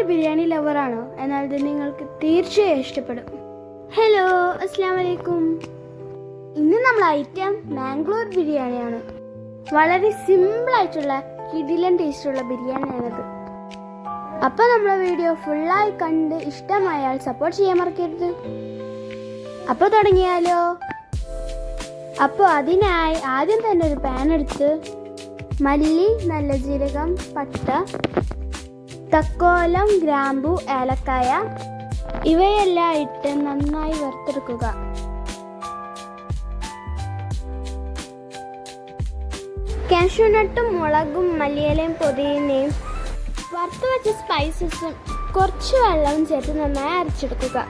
നിങ്ങളൊരു ബിരിയാണി ലവറാണോ? എന്നാൽ ഇത് നിങ്ങൾക്ക് തീർച്ചയായും ഇഷ്ടപ്പെടും. ഹലോ, അസ്സലാമു അലൈക്കും. ഇന്ന് നമ്മൾ ഐറ്റം മാംഗ്ലൂർ ബിരിയാണിയാണ്. വളരെ സിമ്പിളായിട്ടുള്ള കിടിലൻ ടേസ്റ്റുള്ള ബിരിയാണിയാണിത്. അപ്പോൾ നമ്മളെ വീഡിയോ ഫുള്ളായി കണ്ട് ഇഷ്ടമായാൽ സപ്പോർട്ട് ചെയ്യാൻ മറക്കരുത്. അപ്പോൾ തുടങ്ങിയാലോ? അപ്പോൾ അതിനായി ആദ്യം തന്നെ ഒരു പാൻ എടുത്ത് മല്ലി, നല്ല ജീരകം, പട്ട, തക്കോലം, ഗ്രാമ്പു, ഏലക്കായ ഇവയെല്ലാം ഇട്ട് നന്നായി വറുത്തെടുക്കുക. കാഷ്യൂനട്ടും മുളകും മല്ലിയിലയും പുതിനയും വറുത്ത് വെച്ച സ്പൈസസും കുറച്ച് വെള്ളവും ചേർത്ത് നന്നായി അരച്ചെടുക്കുക.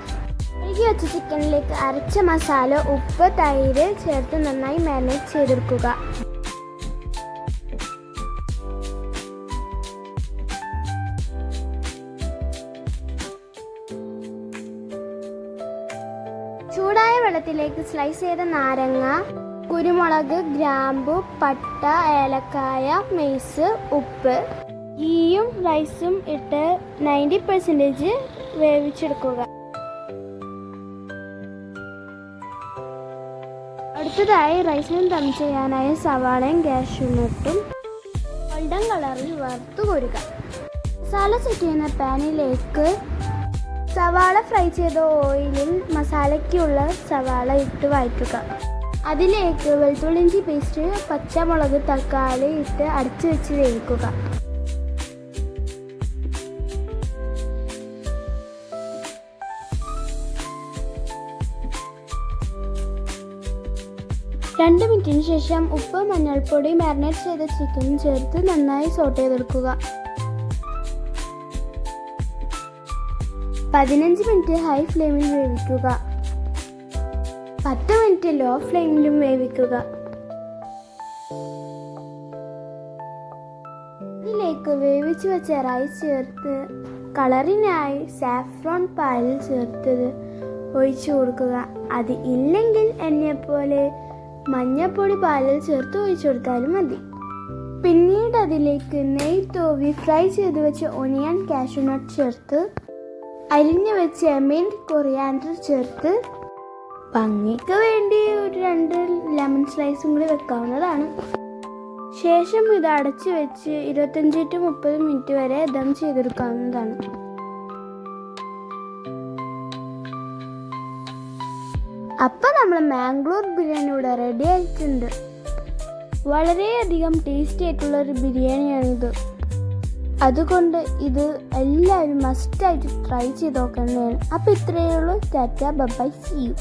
കഴുകി വെച്ച ചിക്കനിലേക്ക് അരച്ച മസാല, ഉപ്പ്, തൈര് ചേർത്ത് നന്നായി മാരിനേറ്റ് ചെയ്തെടുക്കുക. ചൂടായ വെള്ളത്തിലേക്ക് സ്ലൈസ് ചെയ്ത നാരങ്ങ, കുരുമുളക്, ഗ്രാമ്പു, പട്ട, ഏലക്കായ, മെയ്സ്, ഉപ്പ്, ഗീയും റൈസും ഇട്ട് 90% വേവിച്ചെടുക്കുക. അടുത്തതായി റൈസിനും ദം ചെയ്യാനായി സവാളയും കാഷ്യൂനട്ടും ഗോൾഡൻ കളറിൽ വറുത്ത് കോരുക. മസാല സെറ്റ് ചെയ്യുന്ന പാനിലേക്ക് സവാള ഫ്രൈ ചെയ്ത ഓയിലിൽ മസാലയ്ക്കുള്ള സവാള ഇട്ട് വഴറ്റുക. അതിലേക്ക് വെളുത്തുള്ളി ഇഞ്ചി പേസ്റ്റ്, പച്ചമുളക്, തക്കാളി ഇട്ട് അടച്ചു വെച്ച് വേവിക്കുക. രണ്ട് മിനിറ്റിന് ശേഷം ഉപ്പ്, മഞ്ഞൾപ്പൊടി, മാരിനേറ്റ് ചെയ്ത ചിക്കൻ ചേർത്ത് നന്നായി സോട്ട് ചെയ്തെടുക്കുക. 15 മിനിറ്റ് ഹൈ ഫ്ലെയിമിൽ വേവിക്കുക. 10 മിനിറ്റ് ലോ ഫ്ലെയിമിലും വേവിക്കുക. ഇതിലേക്ക് വേവിച്ച് വെച്ച റൈസ് ചേർത്ത് കളറിനായി സാഫ്രോൺ പാലിൽ ചേർത്തത് ഒഴിച്ചു കൊടുക്കുക. അത് ഇല്ലെങ്കിൽ എന്നെപ്പോലെ മഞ്ഞൾപ്പൊടി പാലിൽ ചേർത്ത് ഒഴിച്ചു കൊടുത്താലും മതി. പിന്നീട് അതിലേക്ക് നെയ്യ് തൂവി ഫ്രൈ ചെയ്ത് വെച്ച ഒനിയൻ, കാഷ്യൂനട്ട് ചേർത്ത് അരിഞ്ഞു വെച്ച മിന്റ്, കൊറിയാൻഡർ ചേർത്ത് ഭംഗിക്ക് വേണ്ടി ഒരു 2 ലെമൺ സ്ലൈസും കൂടി വെക്കാവുന്നതാണ്. ശേഷം ഇത് അടച്ചു വെച്ച് 25 to 30 മിനിറ്റ് വരെ ദം ചെയ്തെടുക്കാവുന്നതാണ്. അപ്പം നമ്മൾ മാംഗ്ലൂർ ബിരിയാണി ഇവിടെ റെഡി ആയിട്ടുണ്ട്. വളരെയധികം ടേസ്റ്റി ആയിട്ടുള്ള ഒരു ബിരിയാണിയാണിത്. അതുകൊണ്ട് ഇത് എല്ലാവരും മസ്റ്റായിട്ട് ട്രൈ ചെയ്ത് നോക്കേണ്ടതാണ്. അപ്പോൾ ഇത്രയേ ഉള്ളൂ. Tata, bye, see U.